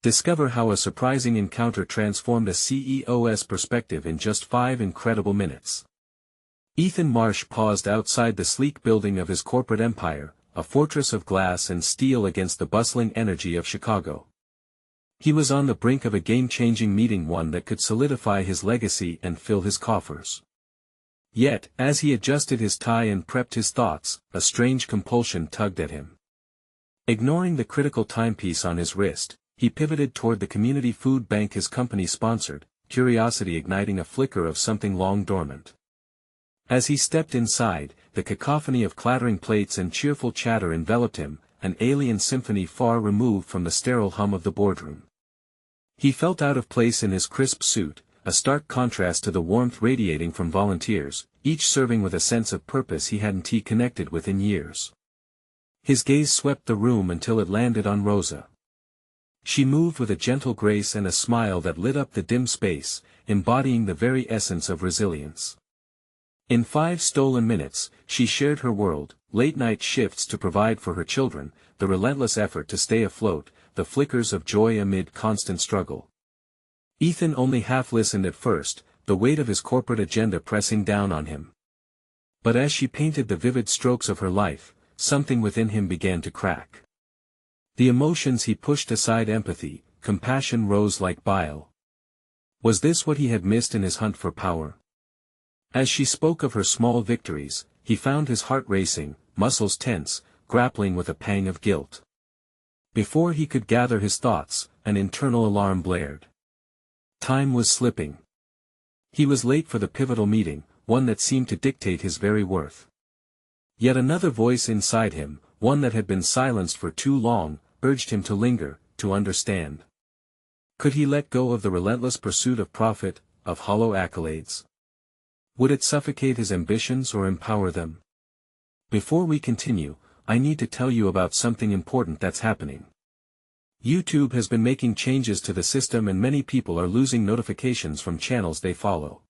Discover how a surprising encounter transformed a CEO's perspective in just 5 incredible minutes. Ethan Marsh paused outside the sleek building of his corporate empire, a fortress of glass and steel against the bustling energy of Chicago. He was on the brink of a game-changing meeting, one that could solidify his legacy and fill his coffers. Yet, as he adjusted his tie and prepped his thoughts, a strange compulsion tugged at him. Ignoring the critical timepiece on his wrist, he pivoted toward the community food bank his company sponsored, curiosity igniting a flicker of something long dormant. As he stepped inside, the cacophony of clattering plates and cheerful chatter enveloped him, an alien symphony far removed from the sterile hum of the boardroom. He felt out of place in his crisp suit, a stark contrast to the warmth radiating from volunteers, each serving with a sense of purpose he hadn't connected with in years. His gaze swept the room until it landed on Rosa. She moved with a gentle grace and a smile that lit up the dim space, embodying the very essence of resilience. In 5 stolen minutes, she shared her world, late-night shifts to provide for her children, the relentless effort to stay afloat, the flickers of joy amid constant struggle. Ethan only half listened at first, the weight of his corporate agenda pressing down on him. But as she painted the vivid strokes of her life, something within him began to crack. The emotions he pushed aside, empathy, compassion, rose like bile. Was this what he had missed in his hunt for power? As she spoke of her small victories, he found his heart racing, muscles tense, grappling with a pang of guilt. Before he could gather his thoughts, an internal alarm blared. Time was slipping. He was late for the pivotal meeting, one that seemed to dictate his very worth. Yet another voice inside him, one that had been silenced for too long, urged him to linger, to understand. Could he let go of the relentless pursuit of profit, of hollow accolades? Would it suffocate his ambitions or empower them? Before we continue, I need to tell you about something important that's happening. YouTube has been making changes to the system and many people are losing notifications from channels they follow.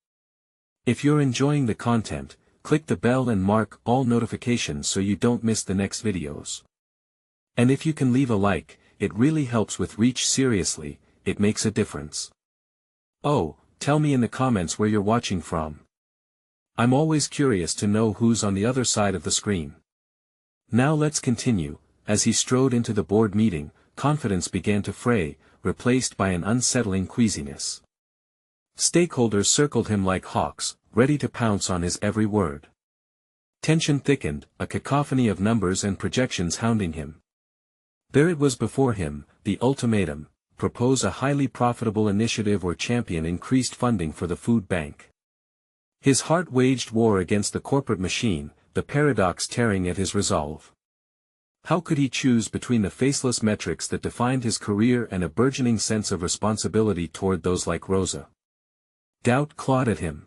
If you're enjoying the content, click the bell and mark all notifications so you don't miss the next videos. And if you can leave a like, it really helps with reach. Seriously, it makes a difference. Oh, tell me in the comments where you're watching from. I'm always curious to know who's on the other side of the screen. Now let's continue. As he strode into the board meeting, confidence began to fray, replaced by an unsettling queasiness. Stakeholders circled him like hawks, ready to pounce on his every word. Tension thickened, a cacophony of numbers and projections hounding him. There it was before him, the ultimatum: propose a highly profitable initiative or champion increased funding for the food bank. His heart waged war against the corporate machine, the paradox tearing at his resolve. How could he choose between the faceless metrics that defined his career and a burgeoning sense of responsibility toward those like Rosa? Doubt clawed at him.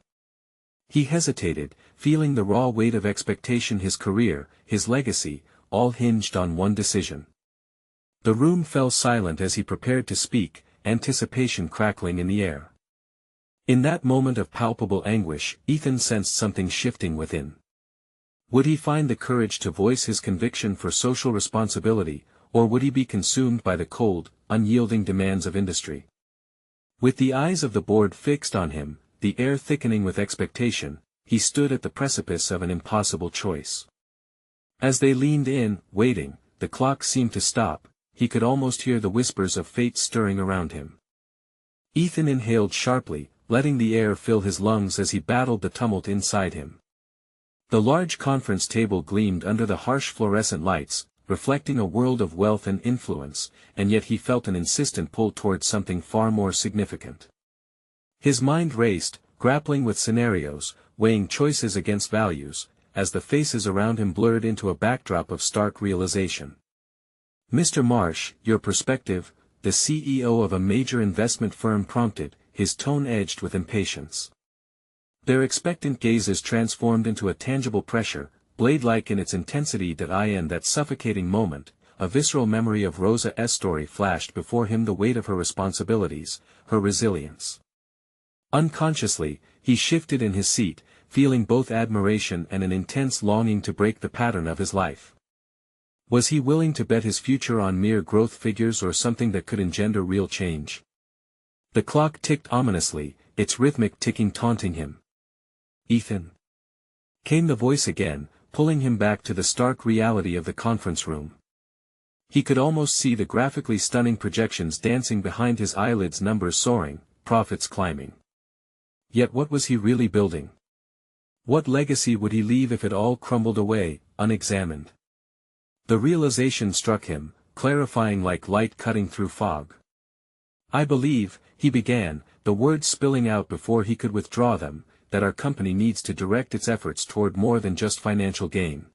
He hesitated, feeling the raw weight of expectation. His career, his legacy, all hinged on one decision. The room fell silent as he prepared to speak, anticipation crackling in the air. In that moment of palpable anguish, Ethan sensed something shifting within. Would he find the courage to voice his conviction for social responsibility, or would he be consumed by the cold, unyielding demands of industry? With the eyes of the board fixed on him, the air thickening with expectation, he stood at the precipice of an impossible choice. As they leaned in, waiting, the clock seemed to stop. He could almost hear the whispers of fate stirring around him. Ethan inhaled sharply, letting the air fill his lungs as he battled the tumult inside him. The large conference table gleamed under the harsh fluorescent lights, reflecting a world of wealth and influence, and yet he felt an insistent pull towards something far more significant. His mind raced, grappling with scenarios, weighing choices against values, as the faces around him blurred into a backdrop of stark realization. Mr. Marsh, your perspective, the CEO of a major investment firm prompted, his tone edged with impatience. Their expectant gazes transformed into a tangible pressure, blade-like in its intensity. In that suffocating moment, a visceral memory of Rosa's story flashed before him, the weight of her responsibilities, her resilience. Unconsciously, he shifted in his seat, feeling both admiration and an intense longing to break the pattern of his life. Was he willing to bet his future on mere growth figures or something that could engender real change? The clock ticked ominously, its rhythmic ticking taunting him. "Ethan?" came the voice again, pulling him back to the stark reality of the conference room. He could almost see the graphically stunning projections dancing behind his eyelids, numbers soaring, profits climbing. Yet what was he really building? What legacy would he leave if it all crumbled away, unexamined? The realization struck him, clarifying like light cutting through fog. "I believe," he began, the words spilling out before he could withdraw them, "that our company needs to direct its efforts toward more than just financial gain.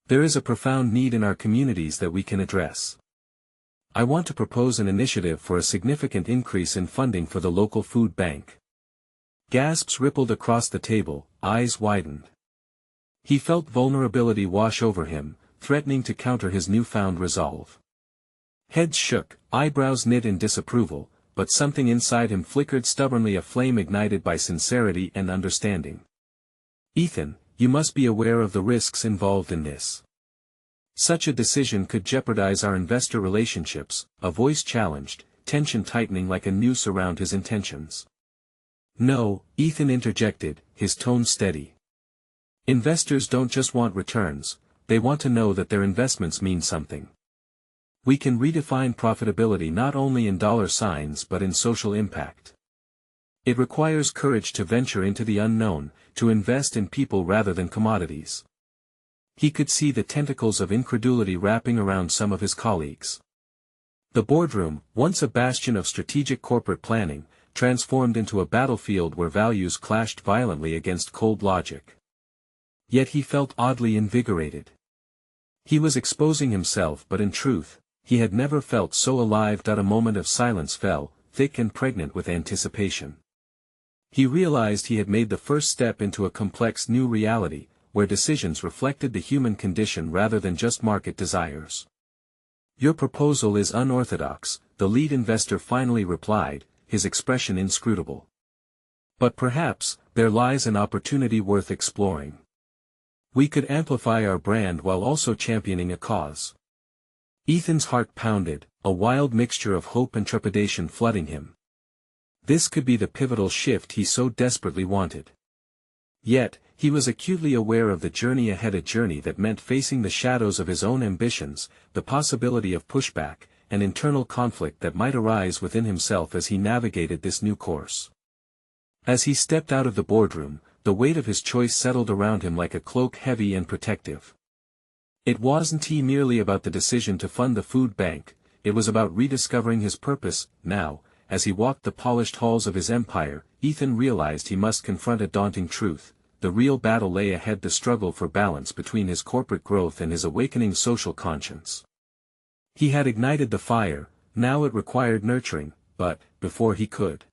There is a profound need in our communities that we can address. I want to propose an initiative for a significant increase in funding for the local food bank." Gasps rippled across the table, eyes widened. He felt vulnerability wash over him, threatening to counter his newfound resolve. Heads shook, eyebrows knit in disapproval, but something inside him flickered stubbornly, a flame ignited by sincerity and understanding. "Ethan, you must be aware of the risks involved in this. Such a decision could jeopardize our investor relationships," a voice challenged, tension tightening like a noose around his intentions. "No," Ethan interjected, his tone steady. "Investors don't just want returns, they want to know that their investments mean something. We can redefine profitability not only in dollar signs but in social impact. It requires courage to venture into the unknown, to invest in people rather than commodities." He could see the tentacles of incredulity wrapping around some of his colleagues. The boardroom, once a bastion of strategic corporate planning, transformed into a battlefield where values clashed violently against cold logic. Yet he felt oddly invigorated. He was exposing himself, but in truth, he had never felt so alive. A moment of silence fell, thick and pregnant with anticipation. He realized he had made the first step into a complex new reality, where decisions reflected the human condition rather than just market desires. "Your proposal is unorthodox," the lead investor finally replied, his expression inscrutable. "But perhaps, there lies an opportunity worth exploring. We could amplify our brand while also championing a cause." Ethan's heart pounded, a wild mixture of hope and trepidation flooding him. This could be the pivotal shift he so desperately wanted. Yet, he was acutely aware of the journey ahead, a journey that meant facing the shadows of his own ambitions, the possibility of pushback, and internal conflict that might arise within himself as he navigated this new course. As he stepped out of the boardroom, the weight of his choice settled around him like a cloak, heavy and protective. It wasn't merely about the decision to fund the food bank, it was about rediscovering his purpose. Now, as he walked the polished halls of his empire, Ethan realized he must confront a daunting truth. The real battle lay ahead, the struggle for balance between his corporate growth and his awakening social conscience. He had ignited the fire, now it required nurturing, but, before he could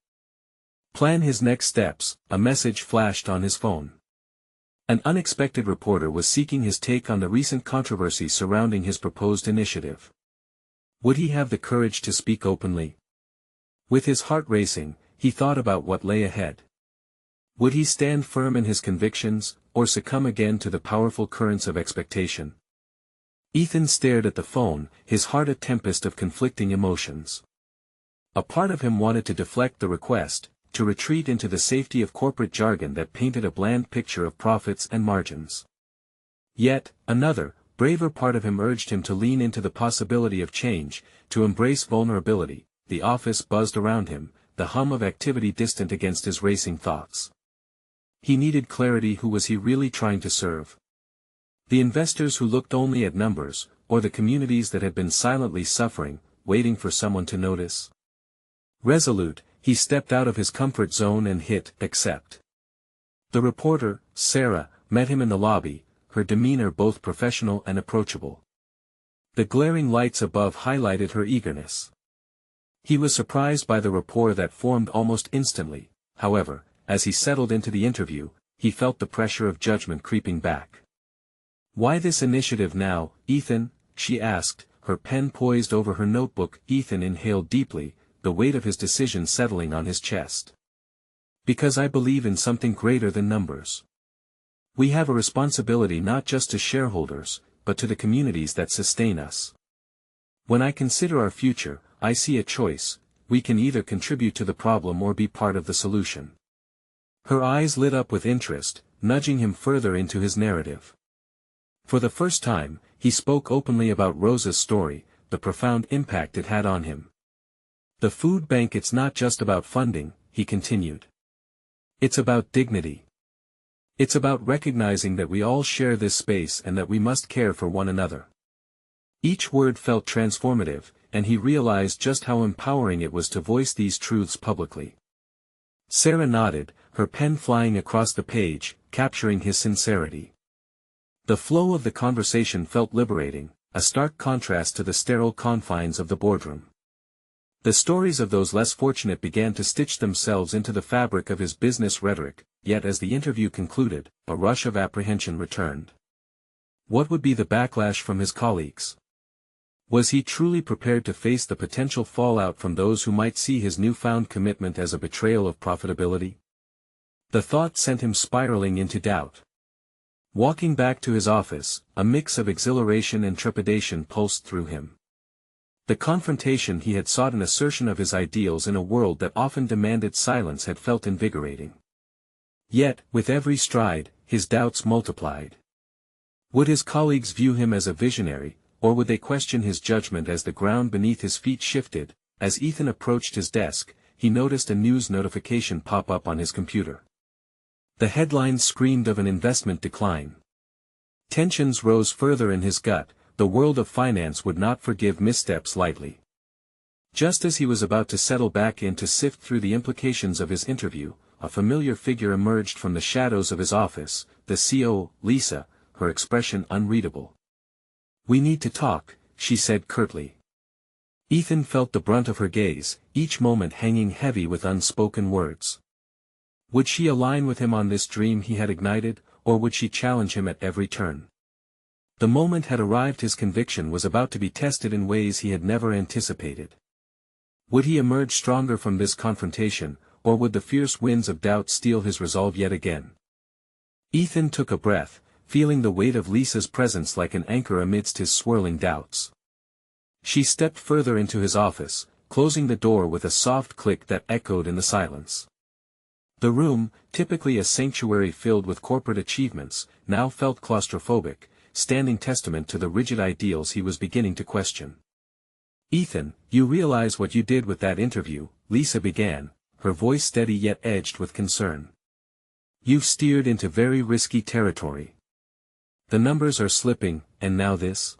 plan his next steps, a message flashed on his phone. An unexpected reporter was seeking his take on the recent controversy surrounding his proposed initiative. Would he have the courage to speak openly? With his heart racing, he thought about what lay ahead. Would he stand firm in his convictions, or succumb again to the powerful currents of expectation? Ethan stared at the phone, his heart a tempest of conflicting emotions. A part of him wanted to deflect the request, to retreat into the safety of corporate jargon that painted a bland picture of profits and margins. Yet, another, braver part of him urged him to lean into the possibility of change, to embrace vulnerability. The office buzzed around him, the hum of activity distant against his racing thoughts. He needed clarity. Who was he really trying to serve? The investors who looked only at numbers, or the communities that had been silently suffering, waiting for someone to notice? Resolute, he stepped out of his comfort zone and hit accept. The reporter, Sarah, met him in the lobby, her demeanor both professional and approachable. The glaring lights above highlighted her eagerness. He was surprised by the rapport that formed almost instantly. However, as he settled into the interview, he felt the pressure of judgment creeping back. "Why this initiative now, Ethan?" she asked, her pen poised over her notebook. Ethan inhaled deeply, the weight of his decision settling on his chest. "Because I believe in something greater than numbers. We have a responsibility not just to shareholders, but to the communities that sustain us. When I consider our future, I see a choice: we can either contribute to the problem or be part of the solution. Her eyes lit up with interest, nudging him further into his narrative. For the first time, he spoke openly about Rosa's story, the profound impact it had on him. The food bank, it's not just about funding, he continued. It's about dignity. It's about recognizing that we all share this space and that we must care for one another. Each word felt transformative, and he realized just how empowering it was to voice these truths publicly. Sarah nodded, her pen flying across the page, capturing his sincerity. The flow of the conversation felt liberating, a stark contrast to the sterile confines of the boardroom. The stories of those less fortunate began to stitch themselves into the fabric of his business rhetoric, yet as the interview concluded, a rush of apprehension returned. What would be the backlash from his colleagues? Was he truly prepared to face the potential fallout from those who might see his newfound commitment as a betrayal of profitability? The thought sent him spiraling into doubt. Walking back to his office, a mix of exhilaration and trepidation pulsed through him. The confrontation he had sought, an assertion of his ideals in a world that often demanded silence, had felt invigorating. Yet, with every stride, his doubts multiplied. Would his colleagues view him as a visionary, or would they question his judgment as the ground beneath his feet shifted? As Ethan approached his desk, he noticed a news notification pop up on his computer. The headline screamed of an investment decline. Tensions rose further in his gut. The world of finance would not forgive missteps lightly. Just as he was about to settle back in to sift through the implications of his interview, a familiar figure emerged from the shadows of his office, the CEO, Lisa, her expression unreadable. "We need to talk," she said curtly. Ethan felt the brunt of her gaze, each moment hanging heavy with unspoken words. Would she align with him on this dream he had ignited, or would she challenge him at every turn? The moment had arrived. His conviction was about to be tested in ways he had never anticipated. Would he emerge stronger from this confrontation, or would the fierce winds of doubt steal his resolve yet again? Ethan took a breath, feeling the weight of Lisa's presence like an anchor amidst his swirling doubts. She stepped further into his office, closing the door with a soft click that echoed in the silence. The room, typically a sanctuary filled with corporate achievements, now felt claustrophobic, standing testament to the rigid ideals he was beginning to question. "Ethan, you realize what you did with that interview," Lisa began, her voice steady yet edged with concern. "You've steered into very risky territory. The numbers are slipping, and now this?"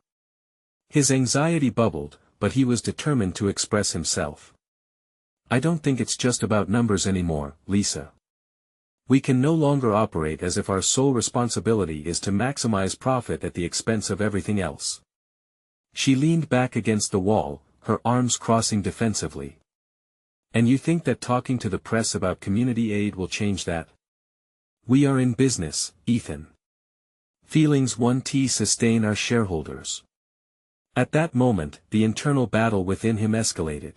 His anxiety bubbled, but he was determined to express himself. "I don't think it's just about numbers anymore, Lisa. We can no longer operate as if our sole responsibility is to maximize profit at the expense of everything else." She leaned back against the wall, her arms crossing defensively. "And you think that talking to the press about community aid will change that? We are in business, Ethan. Feelings won't sustain our shareholders." At that moment, the internal battle within him escalated.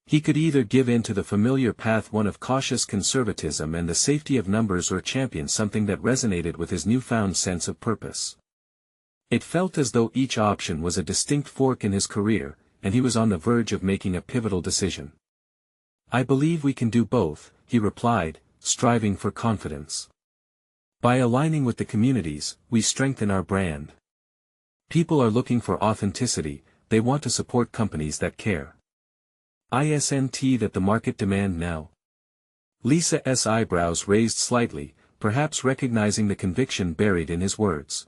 He could either give in to the familiar path, one of cautious conservatism and the safety of numbers, or champion something that resonated with his newfound sense of purpose. It felt as though each option was a distinct fork in his career, and he was on the verge of making a pivotal decision. "I believe we can do both," he replied, striving for confidence. "By aligning with the communities, we strengthen our brand. People are looking for authenticity, they want to support companies that care. Isn't that the market demand now?" Lisa's eyebrows raised slightly, perhaps recognizing the conviction buried in his words.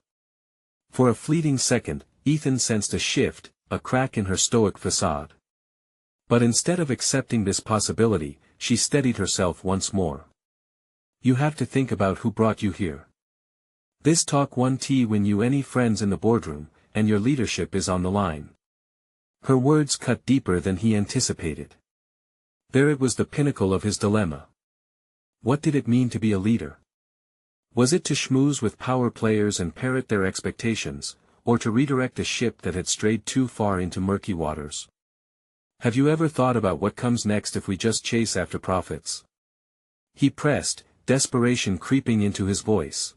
For a fleeting second, Ethan sensed a shift, a crack in her stoic facade. But instead of accepting this possibility, she steadied herself once more. "You have to think about who brought you here. This talk won't win you any friends in the boardroom, and your leadership is on the line." Her words cut deeper than he anticipated. There it was, the pinnacle of his dilemma. What did it mean to be a leader? Was it to schmooze with power players and parrot their expectations, or to redirect a ship that had strayed too far into murky waters? "Have you ever thought about what comes next if we just chase after profits?" he pressed, desperation creeping into his voice.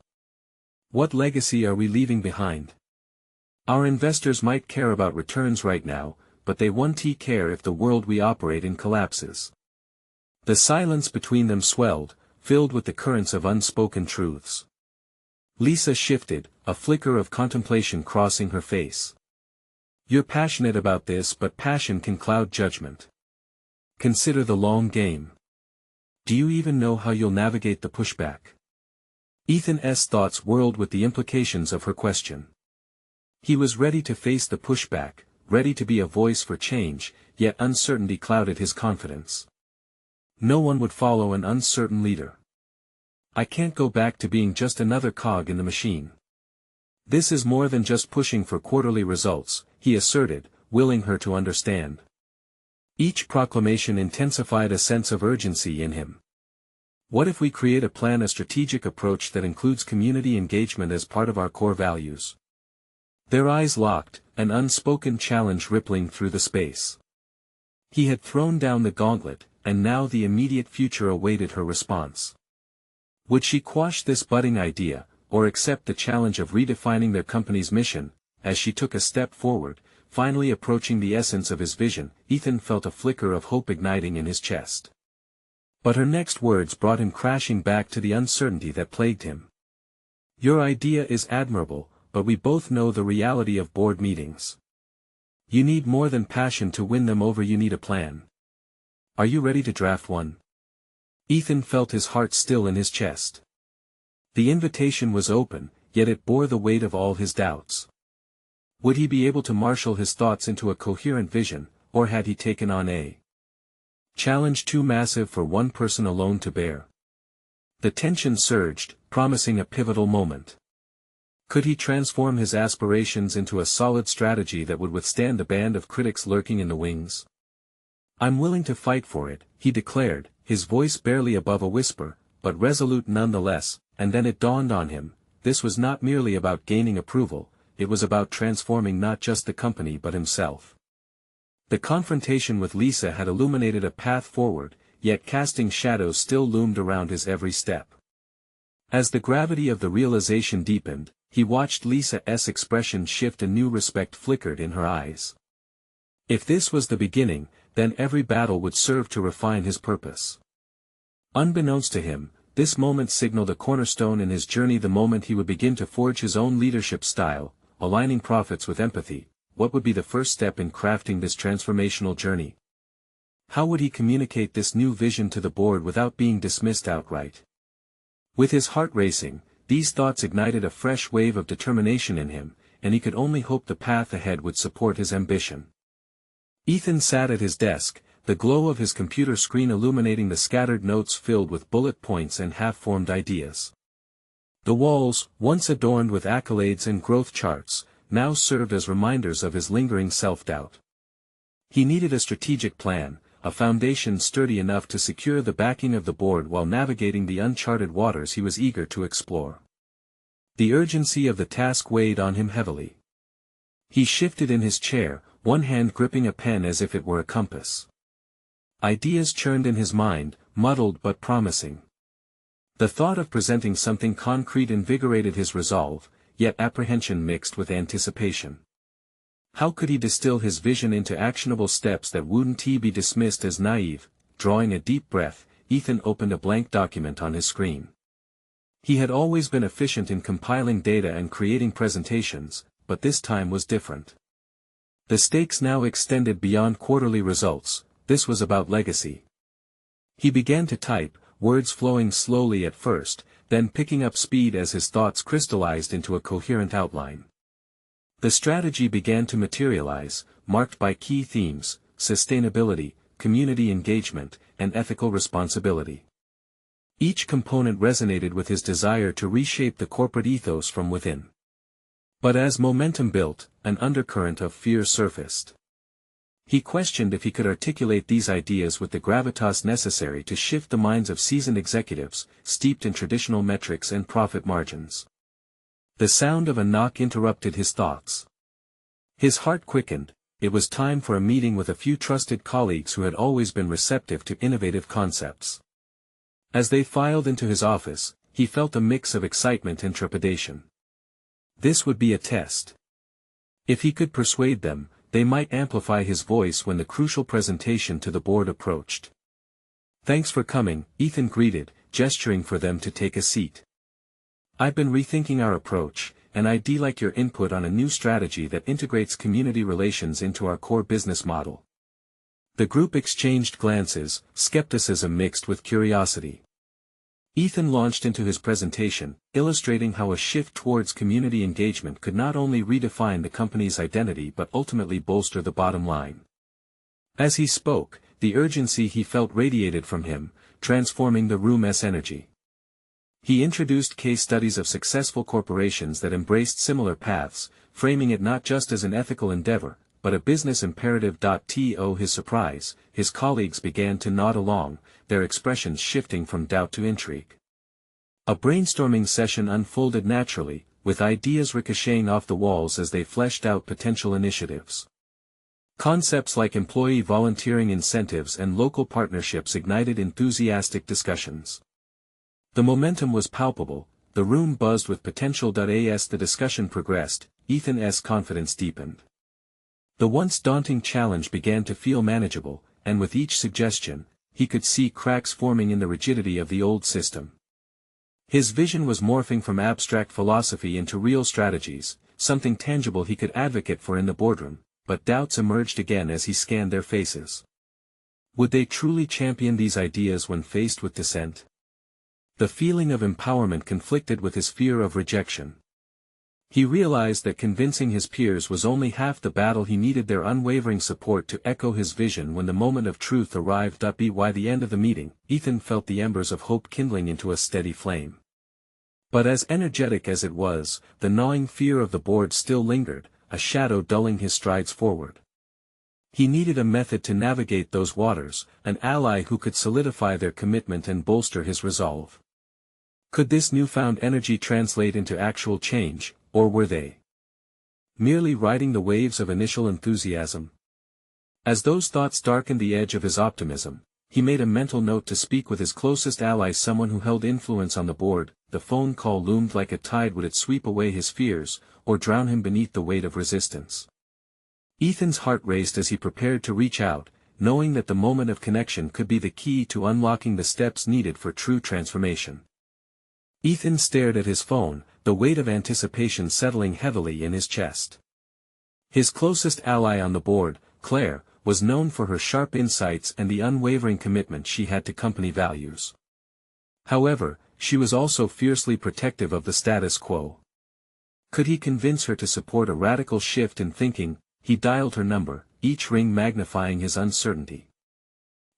"What legacy are we leaving behind? Our investors might care about returns right now, but they won't care if the world we operate in collapses. The silence between them swelled, filled with the currents of unspoken truths. Lisa shifted, a flicker of contemplation crossing her face. You're passionate about this, but passion can cloud judgment. Consider the long game. Do you even know how you'll navigate the pushback? Ethan's thoughts whirled with the implications of her question. He was ready to face the pushback, ready to be a voice for change, yet uncertainty clouded his confidence. No one would follow an uncertain leader. I can't go back to being just another cog in the machine. This is more than just pushing for quarterly results, he asserted, willing her to understand. Each proclamation intensified a sense of urgency in him. What if we create a strategic approach that includes community engagement as part of our core values? Their eyes locked, an unspoken challenge rippling through the space. He had thrown down the gauntlet, and now the immediate future awaited her response. Would she quash this budding idea, or accept the challenge of redefining their company's mission? As she took a step forward, finally approaching the essence of his vision, Ethan felt a flicker of hope igniting in his chest. But her next words brought him crashing back to the uncertainty that plagued him. Your idea is admirable, but we both know the reality of board meetings. You need more than passion to win them over, you need a plan. Are you ready to draft one? Ethan felt his heart still in his chest. The invitation was open, yet it bore the weight of all his doubts. Would he be able to marshal his thoughts into a coherent vision, or had he taken on a challenge too massive for one person alone to bear? The tension surged, promising a pivotal moment. Could he transform his aspirations into a solid strategy that would withstand the band of critics lurking in the wings? I'm willing to fight for it, he declared, his voice barely above a whisper, but resolute nonetheless, and then it dawned on him, this was not merely about gaining approval, it was about transforming not just the company but himself. The confrontation with Lisa had illuminated a path forward, yet casting shadows still loomed around his every step. As the gravity of the realization deepened, he watched Lisa's expression shift, a new respect flickered in her eyes. If this was the beginning, then every battle would serve to refine his purpose. Unbeknownst to him, this moment signaled a cornerstone in his journey, the moment he would begin to forge his own leadership style, aligning profits with empathy. What would be the first step in crafting this transformational journey? How would he communicate this new vision to the board without being dismissed outright? With his heart racing, these thoughts ignited a fresh wave of determination in him, and he could only hope the path ahead would support his ambition. Ethan sat at his desk, the glow of his computer screen illuminating the scattered notes filled with bullet points and half-formed ideas. The walls, once adorned with accolades and growth charts, now served as reminders of his lingering self-doubt. He needed a strategic plan, a foundation sturdy enough to secure the backing of the board while navigating the uncharted waters he was eager to explore. The urgency of the task weighed on him heavily. He shifted in his chair, one hand gripping a pen as if it were a compass. Ideas churned in his mind, muddled but promising. The thought of presenting something concrete invigorated his resolve, yet apprehension mixed with anticipation. How could he distill his vision into actionable steps that wouldn't be dismissed as naive? Drawing a deep breath, Ethan opened a blank document on his screen. He had always been efficient in compiling data and creating presentations, but this time was different. The stakes now extended beyond quarterly results, this was about legacy. He began to type, words flowing slowly at first, then picking up speed as his thoughts crystallized into a coherent outline. The strategy began to materialize, marked by key themes: sustainability, community engagement, and ethical responsibility. Each component resonated with his desire to reshape the corporate ethos from within. But as momentum built, an undercurrent of fear surfaced. He questioned if he could articulate these ideas with the gravitas necessary to shift the minds of seasoned executives, steeped in traditional metrics and profit margins. The sound of a knock interrupted his thoughts. His heart quickened. It was time for a meeting with a few trusted colleagues who had always been receptive to innovative concepts. As they filed into his office, he felt a mix of excitement and trepidation. This would be a test. If he could persuade them, they might amplify his voice when the crucial presentation to the board approached. "Thanks for coming," Ethan greeted, gesturing for them to take a seat. "I've been rethinking our approach, and I'd like your input on a new strategy that integrates community relations into our core business model." The group exchanged glances, skepticism mixed with curiosity. Ethan launched into his presentation, illustrating how a shift towards community engagement could not only redefine the company's identity but ultimately bolster the bottom line. As he spoke, the urgency he felt radiated from him, transforming the room's energy. He introduced case studies of successful corporations that embraced similar paths, framing it not just as an ethical endeavor, but a business imperative. To his surprise, his colleagues began to nod along, their expressions shifting from doubt to intrigue. A brainstorming session unfolded naturally, with ideas ricocheting off the walls as they fleshed out potential initiatives. Concepts like employee volunteering incentives and local partnerships ignited enthusiastic discussions. The momentum was palpable, the room buzzed with potential. As the discussion progressed, Ethan's confidence deepened. The once daunting challenge began to feel manageable, and with each suggestion, he could see cracks forming in the rigidity of the old system. His vision was morphing from abstract philosophy into real strategies, something tangible he could advocate for in the boardroom, but doubts emerged again as he scanned their faces. Would they truly champion these ideas when faced with dissent? The feeling of empowerment conflicted with his fear of rejection. He realized that convincing his peers was only half the battle. He needed their unwavering support to echo his vision when the moment of truth arrived. By the end of the meeting, Ethan felt the embers of hope kindling into a steady flame. But as energetic as it was, the gnawing fear of the board still lingered, a shadow dulling his strides forward. He needed a method to navigate those waters, an ally who could solidify their commitment and bolster his resolve. Could this newfound energy translate into actual change, or were they merely riding the waves of initial enthusiasm? As those thoughts darkened the edge of his optimism, he made a mental note to speak with his closest ally, someone who held influence on the board. The phone call loomed like a tide. Would it sweep away his fears, or drown him beneath the weight of resistance? Ethan's heart raced as he prepared to reach out, knowing that the moment of connection could be the key to unlocking the steps needed for true transformation. Ethan stared at his phone, the weight of anticipation settling heavily in his chest. His closest ally on the board, Claire, was known for her sharp insights and the unwavering commitment she had to company values. However, she was also fiercely protective of the status quo. Could he convince her to support a radical shift in thinking? He dialed her number, each ring magnifying his uncertainty.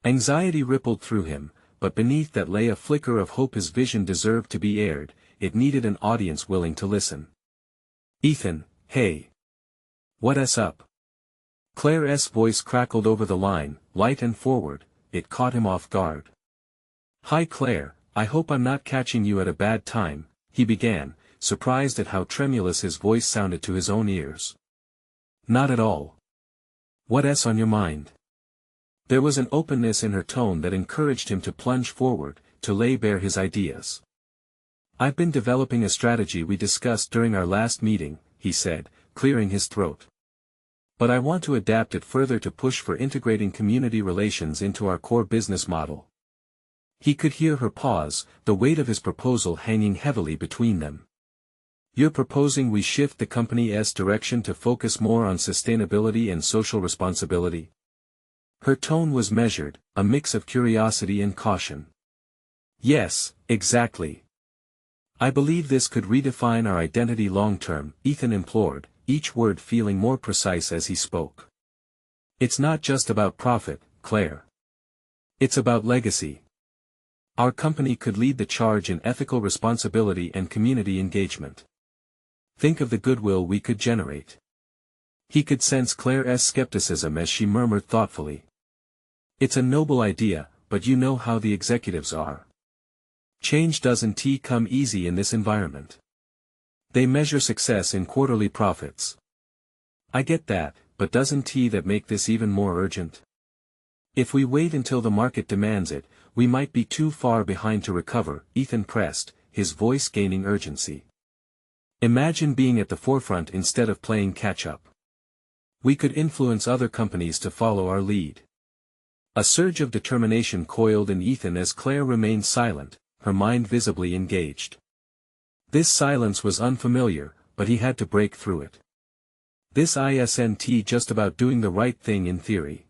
Anxiety rippled through him, but beneath that lay a flicker of hope. His vision deserved to be aired, it needed an audience willing to listen. "Ethan, hey. What's up?" Claire's voice crackled over the line, light and forward. It caught him off guard. "Hi Claire, I hope I'm not catching you at a bad time," he began, surprised at how tremulous his voice sounded to his own ears. "Not at all. What's on your mind?" There was an openness in her tone that encouraged him to plunge forward, to lay bare his ideas. "I've been developing a strategy we discussed during our last meeting," he said, clearing his throat. "But I want to adapt it further to push for integrating community relations into our core business model." He could hear her pause, the weight of his proposal hanging heavily between them. "You're proposing we shift the company's direction to focus more on sustainability and social responsibility?" Her tone was measured, a mix of curiosity and caution. "Yes, exactly. I believe this could redefine our identity long-term," Ethan implored, each word feeling more precise as he spoke. "It's not just about profit, Claire. It's about legacy. Our company could lead the charge in ethical responsibility and community engagement. Think of the goodwill we could generate." He could sense Claire's skepticism as she murmured thoughtfully. "It's a noble idea, but you know how the executives are. Change doesn't come easy in this environment. They measure success in quarterly profits." "I get that, but doesn't that make this even more urgent? If we wait until the market demands it, we might be too far behind to recover," Ethan pressed, his voice gaining urgency. "Imagine being at the forefront instead of playing catch-up." We could influence other companies to follow our lead. A surge of determination coiled in Ethan as Claire remained silent, her mind visibly engaged. This silence was unfamiliar, but he had to break through it. This isn't just about doing the right thing in theory.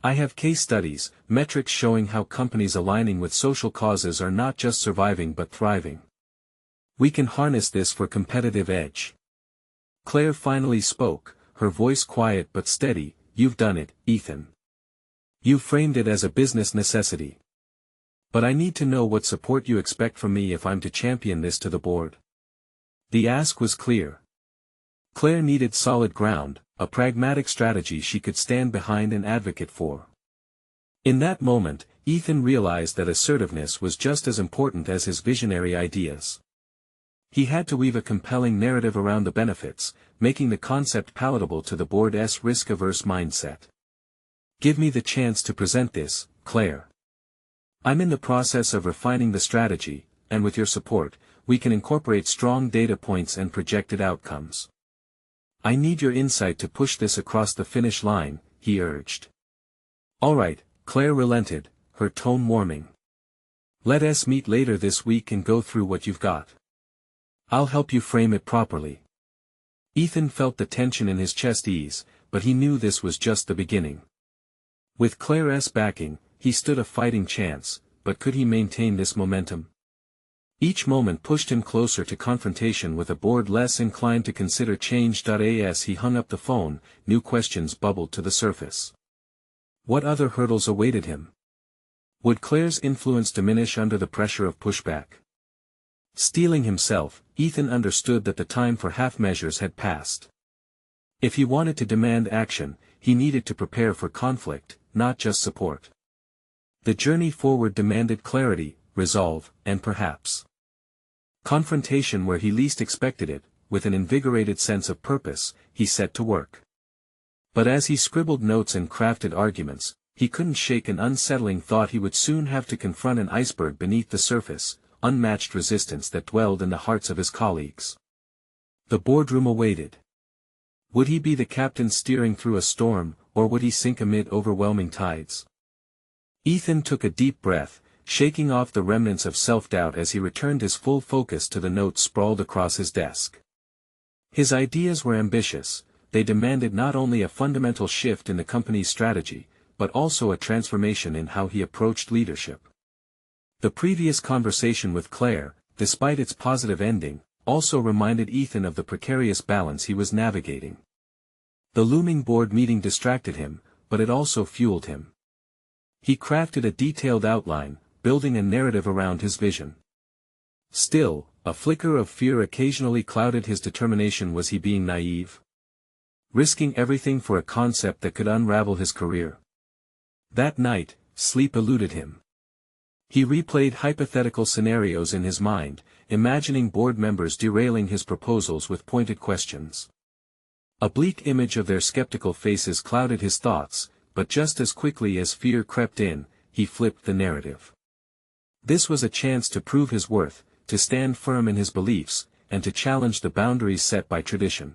I have case studies, metrics showing how companies aligning with social causes are not just surviving but thriving. We can harness this for competitive edge. Claire finally spoke, her voice quiet but steady. You've done it, Ethan. You framed it as a business necessity. But I need to know what support you expect from me if I'm to champion this to the board. The ask was clear. Claire needed solid ground, a pragmatic strategy she could stand behind and advocate for. In that moment, Ethan realized that assertiveness was just as important as his visionary ideas. He had to weave a compelling narrative around the benefits, making the concept palatable to the board's risk-averse mindset. Give me the chance to present this, Claire. I'm in the process of refining the strategy, and with your support, we can incorporate strong data points and projected outcomes. I need your insight to push this across the finish line, he urged. All right, Claire relented, her tone warming. Let us meet later this week and go through what you've got. I'll help you frame it properly. Ethan felt the tension in his chest ease, but he knew this was just the beginning. With Claire's backing, he stood a fighting chance, but could he maintain this momentum? Each moment pushed him closer to confrontation with a board less inclined to consider change. As he hung up the phone, new questions bubbled to the surface. What other hurdles awaited him? Would Claire's influence diminish under the pressure of pushback? Steeling himself, Ethan understood that the time for half measures had passed. If he wanted to demand action, he needed to prepare for conflict, not just support. The journey forward demanded clarity, resolve, and perhaps confrontation where he least expected it. With an invigorated sense of purpose, he set to work. But as he scribbled notes and crafted arguments, he couldn't shake an unsettling thought: he would soon have to confront an iceberg beneath the surface, unmatched resistance that dwelled in the hearts of his colleagues. The boardroom awaited. Would he be the captain steering through a storm, or would he sink amid overwhelming tides? Ethan took a deep breath, shaking off the remnants of self-doubt as he returned his full focus to the notes sprawled across his desk. His ideas were ambitious. They demanded not only a fundamental shift in the company's strategy, but also a transformation in how he approached leadership. The previous conversation with Claire, despite its positive ending, also reminded Ethan of the precarious balance he was navigating. The looming board meeting distracted him, but it also fueled him. He crafted a detailed outline, building a narrative around his vision. Still, a flicker of fear occasionally clouded his determination. Was he being naive? Risking everything for a concept that could unravel his career? That night, sleep eluded him. He replayed hypothetical scenarios in his mind, imagining board members derailing his proposals with pointed questions. A bleak image of their skeptical faces clouded his thoughts, but just as quickly as fear crept in, he flipped the narrative. This was a chance to prove his worth, to stand firm in his beliefs, and to challenge the boundaries set by tradition.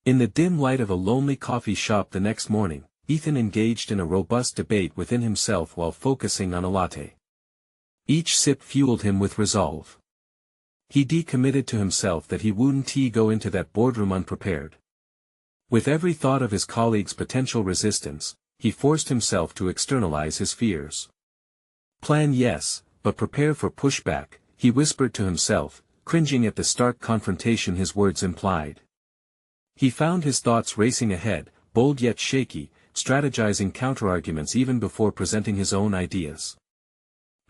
In the dim light of a lonely coffee shop the next morning, Ethan engaged in a robust debate within himself while focusing on a latte. Each sip fueled him with resolve. He decommitted to himself that he wouldn't go into that boardroom unprepared. With every thought of his colleagues' potential resistance, he forced himself to externalize his fears. Plan yes, but prepare for pushback, he whispered to himself, cringing at the stark confrontation his words implied. He found his thoughts racing ahead, bold yet shaky, strategizing counterarguments even before presenting his own ideas.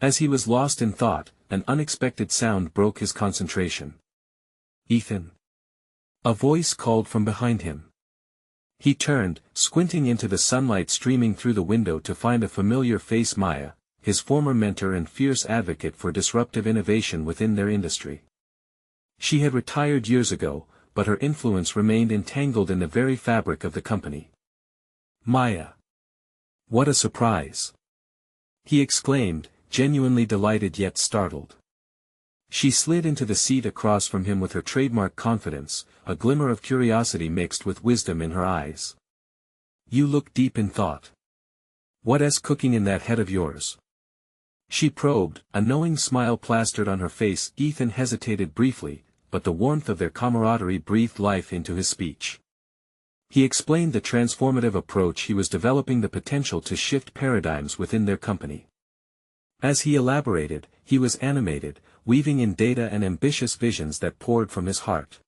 As he was lost in thought, an unexpected sound broke his concentration. Ethan. A voice called from behind him. He turned, squinting into the sunlight streaming through the window to find a familiar face: Maya, his former mentor and fierce advocate for disruptive innovation within their industry. She had retired years ago, but her influence remained entangled in the very fabric of the company. Maya. What a surprise! He exclaimed, genuinely delighted yet startled. She slid into the seat across from him with her trademark confidence, a glimmer of curiosity mixed with wisdom in her eyes. "You look deep in thought. What's cooking in that head of yours?" She probed, a knowing smile plastered on her face. Ethan hesitated briefly, but the warmth of their camaraderie breathed life into his speech. He explained the transformative approach he was developing, the potential to shift paradigms within their company. As he elaborated, he was animated, weaving in data and ambitious visions that poured from his heart.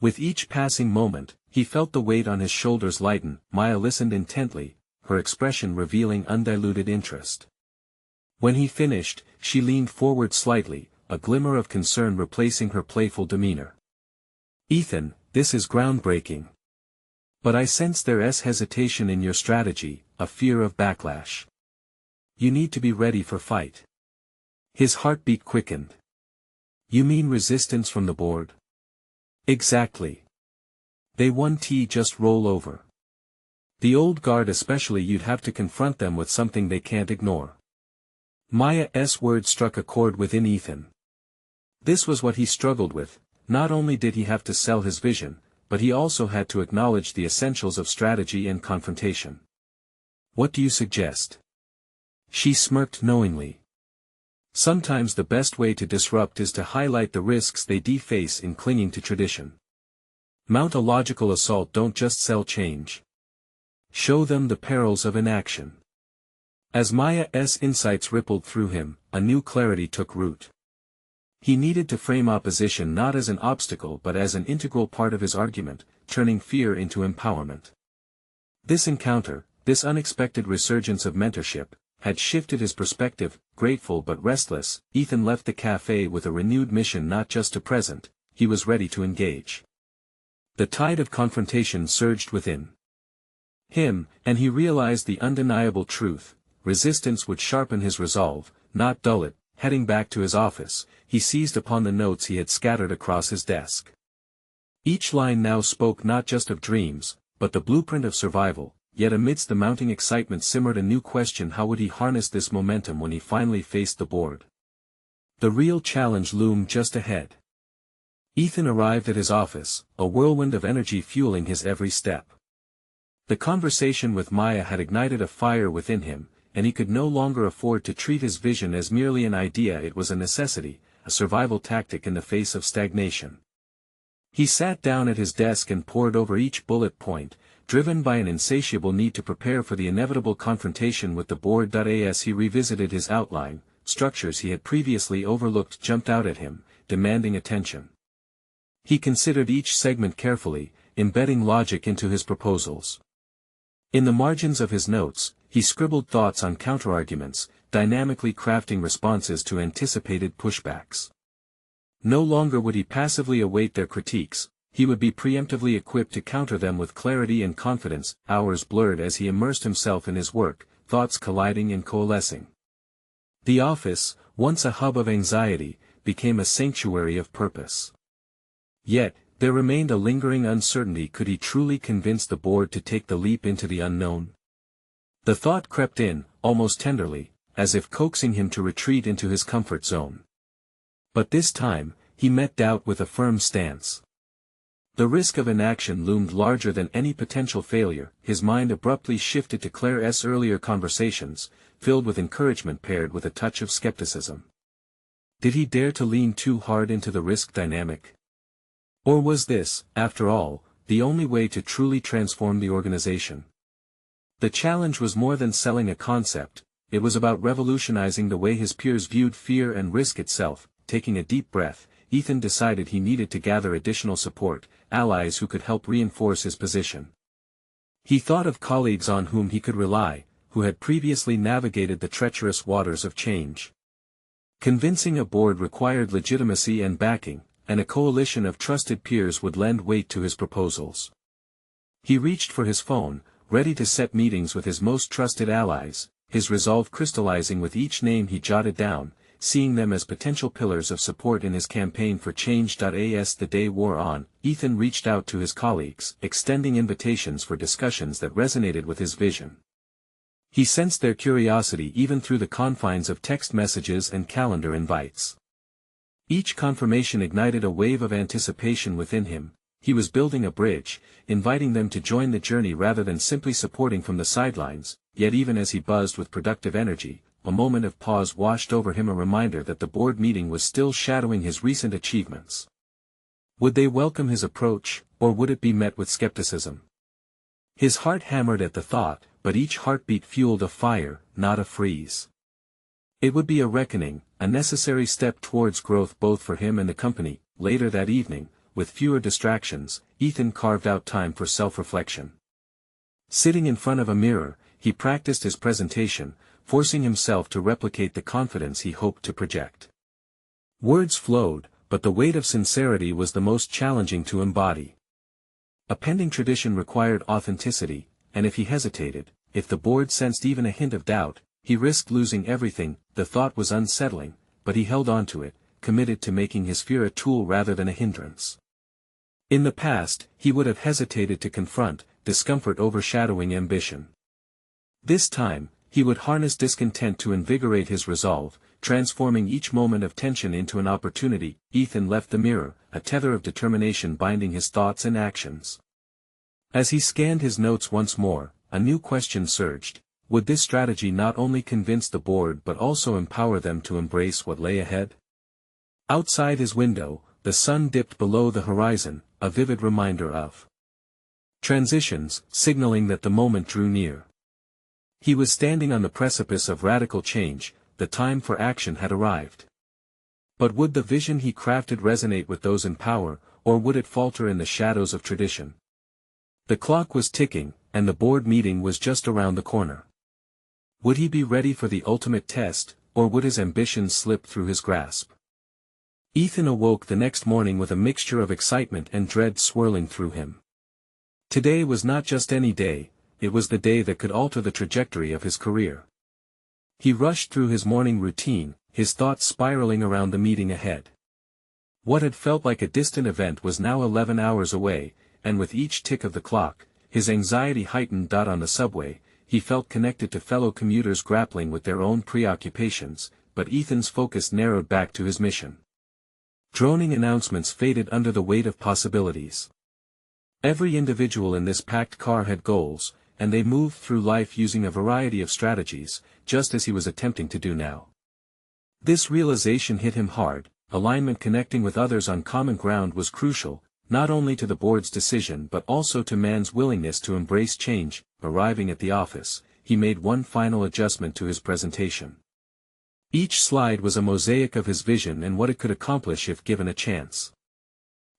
With each passing moment, he felt the weight on his shoulders lighten. Maya listened intently, her expression revealing undiluted interest. When he finished, she leaned forward slightly, a glimmer of concern replacing her playful demeanor. "Ethan, this is groundbreaking. But I sense there's hesitation in your strategy, a fear of backlash. You need to be ready for fight." His heartbeat quickened. "You mean resistance from the board?" "Exactly. They won't just roll over. The old guard especially. You'd have to confront them with something they can't ignore." Maya's words struck a chord within Ethan. This was what he struggled with. Not only did he have to sell his vision, but he also had to acknowledge the essentials of strategy and confrontation. "What do you suggest?" She smirked knowingly. "Sometimes the best way to disrupt is to highlight the risks they face in clinging to tradition. Mount a logical assault. Don't just sell change. Show them the perils of inaction." As Maya's insights rippled through him, a new clarity took root. He needed to frame opposition not as an obstacle but as an integral part of his argument, turning fear into empowerment. This encounter, this unexpected resurgence of mentorship, had shifted his perspective. Grateful but restless, Ethan left the cafe with a renewed mission. Not just to present, he was ready to engage. The tide of confrontation surged within him, and he realized the undeniable truth: resistance would sharpen his resolve, not dull it. Heading back to his office, he seized upon the notes he had scattered across his desk. Each line now spoke not just of dreams, but the blueprint of survival. Yet amidst the mounting excitement simmered a new question: how would he harness this momentum when he finally faced the board? The real challenge loomed just ahead. Ethan arrived at his office, a whirlwind of energy fueling his every step. The conversation with Maya had ignited a fire within him, and he could no longer afford to treat his vision as merely an idea. It was a necessity, a survival tactic in the face of stagnation. He sat down at his desk and pored over each bullet point, driven by an insatiable need to prepare for the inevitable confrontation with the board. As he revisited his outline, structures he had previously overlooked jumped out at him, demanding attention. He considered each segment carefully, embedding logic into his proposals. In the margins of his notes, he scribbled thoughts on counterarguments, dynamically crafting responses to anticipated pushbacks. No longer would he passively await their critiques, he would be preemptively equipped to counter them with clarity and confidence. Hours blurred as he immersed himself in his work, thoughts colliding and coalescing. The office, once a hub of anxiety, became a sanctuary of purpose. Yet, there remained a lingering uncertainty: could he truly convince the board to take the leap into the unknown? The thought crept in, almost tenderly, as if coaxing him to retreat into his comfort zone. But this time, he met doubt with a firm stance. The risk of inaction loomed larger than any potential failure. His mind abruptly shifted to Claire's earlier conversations, filled with encouragement paired with a touch of skepticism. Did he dare to lean too hard into the risk dynamic? Or was this, after all, the only way to truly transform the organization? The challenge was more than selling a concept, it was about revolutionizing the way his peers viewed fear and risk itself. Taking a deep breath, Ethan decided he needed to gather additional support, allies who could help reinforce his position. He thought of colleagues on whom he could rely, who had previously navigated the treacherous waters of change. Convincing a board required legitimacy and backing, and a coalition of trusted peers would lend weight to his proposals. He reached for his phone, ready to set meetings with his most trusted allies, his resolve crystallizing with each name he jotted down, seeing them as potential pillars of support in his campaign for change. As the day wore on, Ethan reached out to his colleagues, extending invitations for discussions that resonated with his vision. He sensed their curiosity even through the confines of text messages and calendar invites. Each confirmation ignited a wave of anticipation within him. He was building a bridge, inviting them to join the journey rather than simply supporting from the sidelines, yet even as he buzzed with productive energy, a moment of pause washed over him, a reminder that the board meeting was still shadowing his recent achievements. Would they welcome his approach, or would it be met with skepticism? His heart hammered at the thought, but each heartbeat fueled a fire, not a freeze. It would be a reckoning, a necessary step towards growth both for him and the company. Later that evening, with fewer distractions, Ethan carved out time for self-reflection. Sitting in front of a mirror, he practiced his presentation, forcing himself to replicate the confidence he hoped to project. Words flowed, but the weight of sincerity was the most challenging to embody. A pending tradition required authenticity, and if he hesitated, if the board sensed even a hint of doubt, he risked losing everything. The thought was unsettling, but he held on to it, committed to making his fear a tool rather than a hindrance. In the past, he would have hesitated to confront, discomfort overshadowing ambition. This time, he would harness discontent to invigorate his resolve, transforming each moment of tension into an opportunity. Ethan left the mirror, a tether of determination binding his thoughts and actions. As he scanned his notes once more, a new question surged. Would this strategy not only convince the board but also empower them to embrace what lay ahead? Outside his window, the sun dipped below the horizon, a vivid reminder of transitions, signaling that the moment drew near. He was standing on the precipice of radical change. The time for action had arrived. But would the vision he crafted resonate with those in power, or would it falter in the shadows of tradition? The clock was ticking, and the board meeting was just around the corner. Would he be ready for the ultimate test, or would his ambitions slip through his grasp? Ethan awoke the next morning with a mixture of excitement and dread swirling through him. Today was not just any day, it was the day that could alter the trajectory of his career. He rushed through his morning routine, his thoughts spiraling around the meeting ahead. What had felt like a distant event was now 11 hours away, and with each tick of the clock, his anxiety heightened. On the subway, he felt connected to fellow commuters grappling with their own preoccupations, but Ethan's focus narrowed back to his mission. Droning announcements faded under the weight of possibilities. Every individual in this packed car had goals, and they moved through life using a variety of strategies, just as he was attempting to do now. This realization hit him hard. Alignment, connecting with others on common ground, was crucial, not only to the board's decision but also to man's willingness to embrace change. Arriving at the office, he made one final adjustment to his presentation. Each slide was a mosaic of his vision and what it could accomplish if given a chance.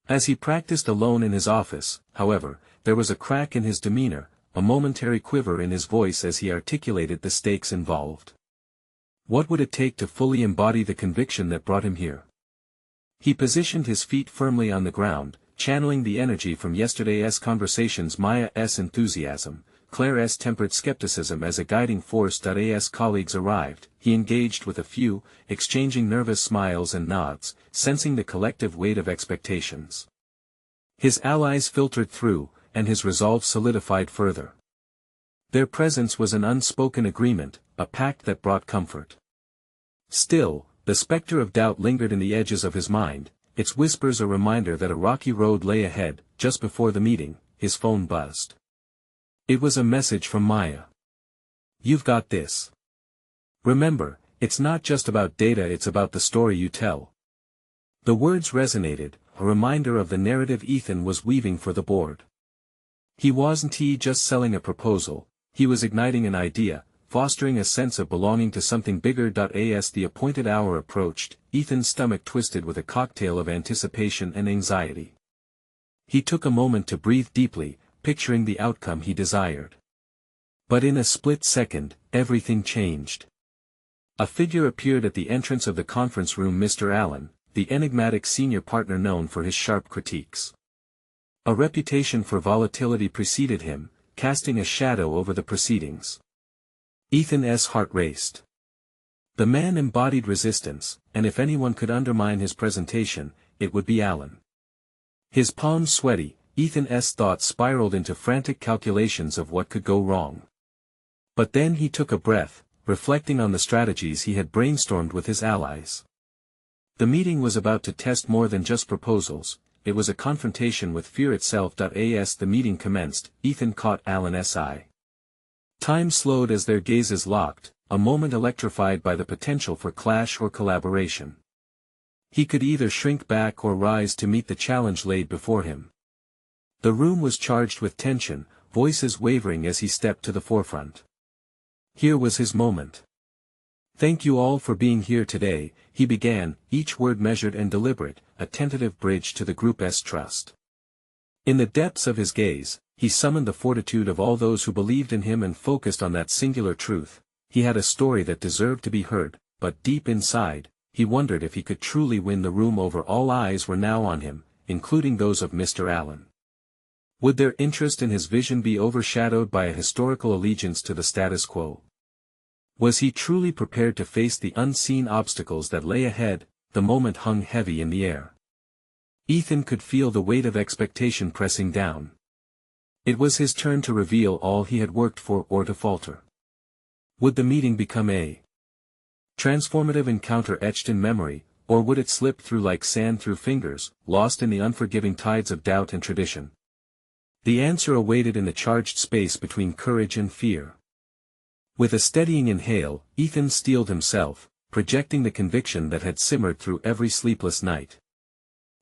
As he practiced alone in his office, however, there was a crack in his demeanor, a momentary quiver in his voice as he articulated the stakes involved. What would it take to fully embody the conviction that brought him here? He positioned his feet firmly on the ground, channeling the energy from yesterday's conversations, Maya's enthusiasm, Claire's tempered skepticism as a guiding force. As colleagues arrived, he engaged with a few, exchanging nervous smiles and nods, sensing the collective weight of expectations. His allies filtered through, and his resolve solidified further. Their presence was an unspoken agreement, a pact that brought comfort. Still, the specter of doubt lingered in the edges of his mind, its whispers a reminder that a rocky road lay ahead. Just before the meeting, his phone buzzed. It was a message from Maya. "You've got this. Remember, it's not just about data, it's about the story you tell." The words resonated, a reminder of the narrative Ethan was weaving for the board. He wasn't just selling a proposal, he was igniting an idea, fostering a sense of belonging to something bigger. As the appointed hour approached, Ethan's stomach twisted with a cocktail of anticipation and anxiety. He took a moment to breathe deeply, picturing the outcome he desired. But in a split second, everything changed. A figure appeared at the entrance of the conference room, Mr. Allen, the enigmatic senior partner known for his sharp critiques. A reputation for volatility preceded him, casting a shadow over the proceedings. Ethan's heart raced. The man embodied resistance, and if anyone could undermine his presentation, it would be Allen. His palms sweaty, Ethan's thoughts spiraled into frantic calculations of what could go wrong. But then he took a breath, reflecting on the strategies he had brainstormed with his allies. The meeting was about to test more than just proposals, it was a confrontation with fear itself. As the meeting commenced, Ethan caught Alan's eye. Time slowed as their gazes locked, a moment electrified by the potential for clash or collaboration. He could either shrink back or rise to meet the challenge laid before him. The room was charged with tension, voices wavering as he stepped to the forefront. Here was his moment. "Thank you all for being here today," he began, each word measured and deliberate, a tentative bridge to the group's trust. In the depths of his gaze, he summoned the fortitude of all those who believed in him and focused on that singular truth. He had a story that deserved to be heard, but deep inside, he wondered if he could truly win the room over. All eyes were now on him, including those of Mr. Allen. Would their interest in his vision be overshadowed by a historical allegiance to the status quo? Was he truly prepared to face the unseen obstacles that lay ahead? The moment hung heavy in the air. Ethan could feel the weight of expectation pressing down. It was his turn to reveal all he had worked for or to falter. Would the meeting become a transformative encounter etched in memory, or would it slip through like sand through fingers, lost in the unforgiving tides of doubt and tradition? The answer awaited in the charged space between courage and fear. With a steadying inhale, Ethan steeled himself, projecting the conviction that had simmered through every sleepless night.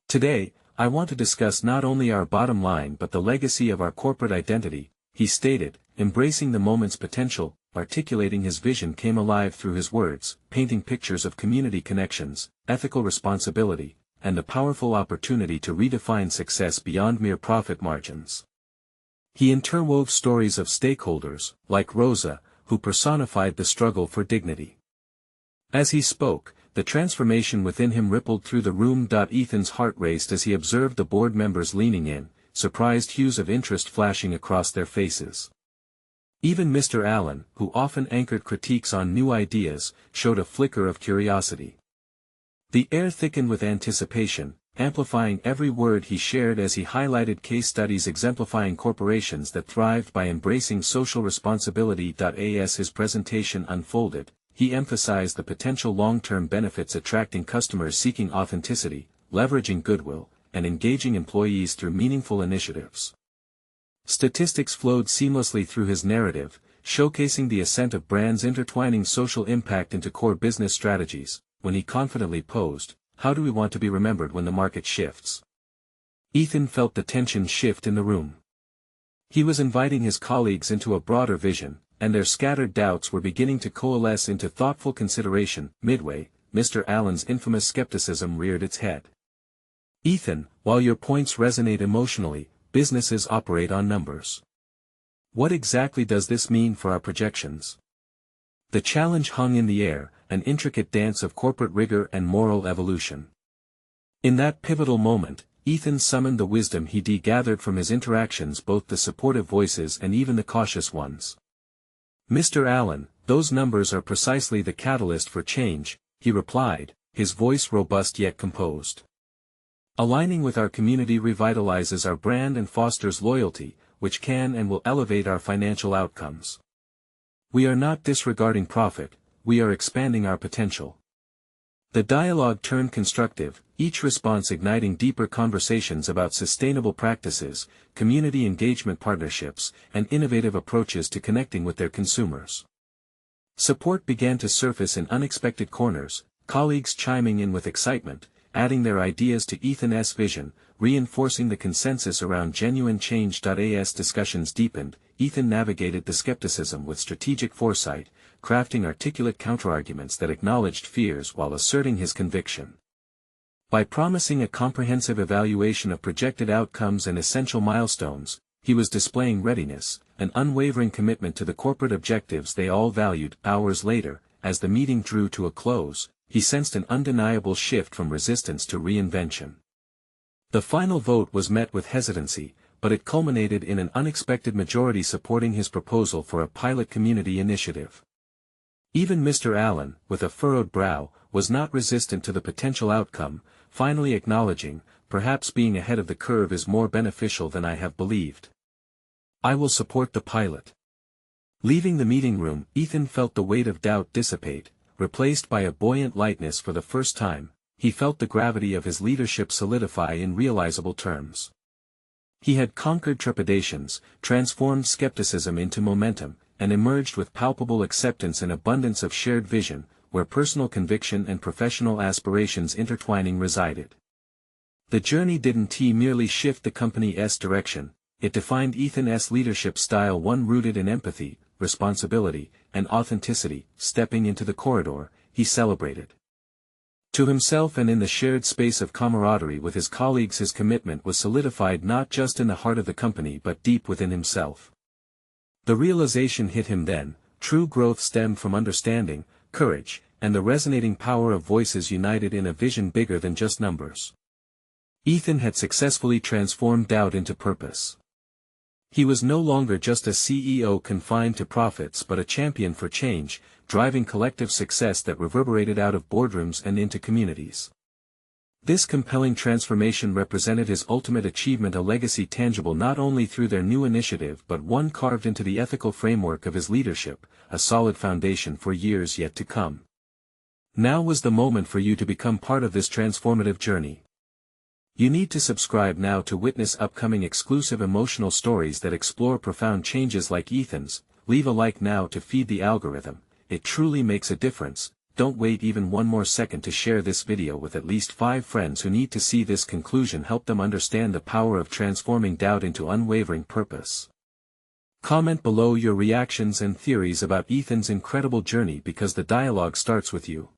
"Today, I want to discuss not only our bottom line but the legacy of our corporate identity," he stated, embracing the moment's potential. Articulating his vision came alive through his words, painting pictures of community connections, ethical responsibility, and the powerful opportunity to redefine success beyond mere profit margins. He interwove stories of stakeholders, like Rosa, who personified the struggle for dignity. As he spoke, the transformation within him rippled through the room. Ethan's heart raced as he observed the board members leaning in, surprised hues of interest flashing across their faces. Even Mr. Allen, who often anchored critiques on new ideas, showed a flicker of curiosity. The air thickened with anticipation, amplifying every word he shared as he highlighted case studies exemplifying corporations that thrived by embracing social responsibility. As his presentation unfolded, he emphasized the potential long-term benefits: attracting customers seeking authenticity, leveraging goodwill, and engaging employees through meaningful initiatives. Statistics flowed seamlessly through his narrative, showcasing the ascent of brands intertwining social impact into core business strategies. When he confidently posed, "How do we want to be remembered when the market shifts?" Ethan felt the tension shift in the room. He was inviting his colleagues into a broader vision, and their scattered doubts were beginning to coalesce into thoughtful consideration. Midway, Mr. Allen's infamous skepticism reared its head. "Ethan, while your points resonate emotionally, businesses operate on numbers. What exactly does this mean for our projections?" The challenge hung in the air, an intricate dance of corporate rigor and moral evolution. In that pivotal moment, Ethan summoned the wisdom he'd gathered from his interactions, both the supportive voices and even the cautious ones. "Mr. Allen, those numbers are precisely the catalyst for change," he replied, his voice robust yet composed. "Aligning with our community revitalizes our brand and fosters loyalty, which can and will elevate our financial outcomes. We are not disregarding profit, we are expanding our potential." The dialogue turned constructive, each response igniting deeper conversations about sustainable practices, community engagement partnerships, and innovative approaches to connecting with their consumers. Support began to surface in unexpected corners, colleagues chiming in with excitement, adding their ideas to Ethan's vision, reinforcing the consensus around genuine change. As discussions deepened, Ethan navigated the skepticism with strategic foresight, crafting articulate counterarguments that acknowledged fears while asserting his conviction. By promising a comprehensive evaluation of projected outcomes and essential milestones, he was displaying readiness, an unwavering commitment to the corporate objectives they all valued. Hours later, as the meeting drew to a close, he sensed an undeniable shift from resistance to reinvention. The final vote was met with hesitancy, but it culminated in an unexpected majority supporting his proposal for a pilot community initiative. Even Mr. Allen, with a furrowed brow, was not resistant to the potential outcome, finally acknowledging, "Perhaps being ahead of the curve is more beneficial than I have believed. I will support the pilot." Leaving the meeting room, Ethan felt the weight of doubt dissipate, replaced by a buoyant lightness. For the first time, he felt the gravity of his leadership solidify in realizable terms. He had conquered trepidations, transformed skepticism into momentum, and emerged with palpable acceptance and abundance of shared vision, where personal conviction and professional aspirations intertwining resided. The journey didn't merely shift the company's direction, it defined Ethan's leadership style, one rooted in empathy, responsibility, and authenticity. Stepping into the corridor, he celebrated. To himself and in the shared space of camaraderie with his colleagues, his commitment was solidified not just in the heart of the company but deep within himself. The realization hit him then: true growth stemmed from understanding, courage, and the resonating power of voices united in a vision bigger than just numbers. Ethan had successfully transformed doubt into purpose. He was no longer just a CEO confined to profits but a champion for change, driving collective success that reverberated out of boardrooms and into communities. This compelling transformation represented his ultimate achievement, a legacy tangible not only through their new initiative but one carved into the ethical framework of his leadership, a solid foundation for years yet to come. Now was the moment for you to become part of this transformative journey. You need to subscribe now to witness upcoming exclusive emotional stories that explore profound changes like Ethan's. Leave a like now to feed the algorithm, it truly makes a difference. Don't wait even one more second to share this video with at least 5 friends who need to see this conclusion. Help them understand the power of transforming doubt into unwavering purpose. Comment below your reactions and theories about Ethan's incredible journey, because the dialogue starts with you.